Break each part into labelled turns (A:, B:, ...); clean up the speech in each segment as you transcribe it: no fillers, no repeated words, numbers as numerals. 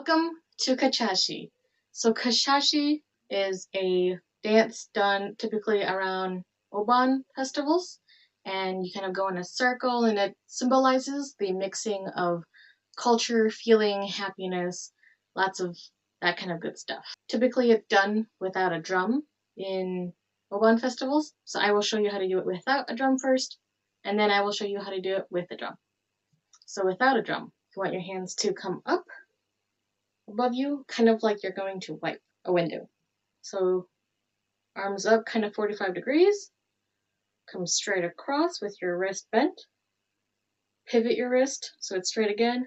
A: Welcome to Kachashi. So Kachashi is a dance done typically around Oban festivals, and you kind of go in a circle, and it symbolizes the mixing of culture, feeling, happiness, lots of that kind of good stuff. Typically it's done without a drum in Oban festivals, so I will show you how to do it without a drum first, and then I will show you how to do it with a drum. So without a drum, you want your hands to come up above you, kind of like you're going to wipe a window. So arms up, kind of 45 degrees. Come straight across with your wrist bent. Pivot your wrist so it's straight again.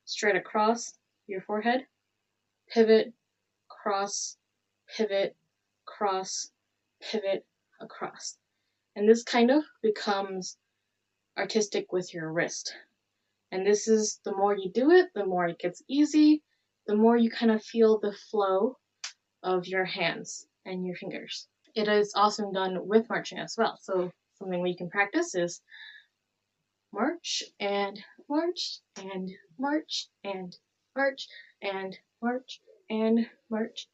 A: Straight across your forehead. Pivot, cross, pivot, cross, pivot, across. And this kind of becomes artistic with your wrist. And this is, the more you do it, the more it gets easy, the more you kind of feel the flow of your hands and your fingers. It is also done with marching as well. So something we can practice is march and march and march and march and march and march,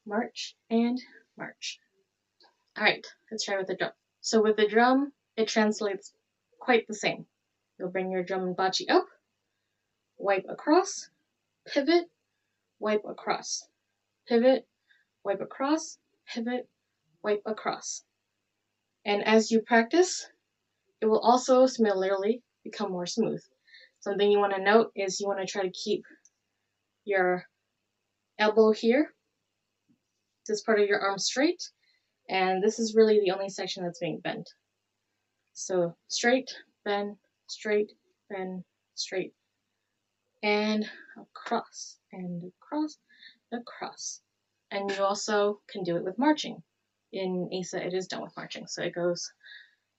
A: march and march. All right, let's try with the drum. So with the drum, it translates quite the same. You'll bring your drum and bachi up, wipe across, pivot, wipe across, pivot, wipe across, pivot, wipe across. And as you practice, it will also similarly become more smooth. Something you want to note is you want to try to keep your elbow here, this part of your arm straight, and this is really the only section that's being bent. So straight, bend, straight, bend, straight, and across, and across, across. And you also can do it with marching. In Asa, it is done with marching. So it goes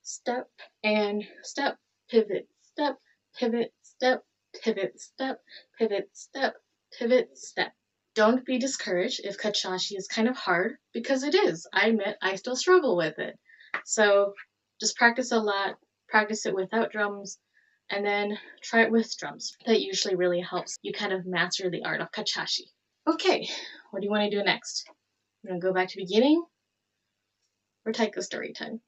A: step and step, pivot, step, pivot, step, pivot, step, pivot, step, pivot, step. Don't be discouraged if Kachashi is kind of hard, because it is. I admit I still struggle with it. So just practice a lot, practice it without drums, and then try it with drums. That usually really helps you kind of master the art of Kachashi. Okay, what do you want to do next? You want to go back to beginning or take the story time?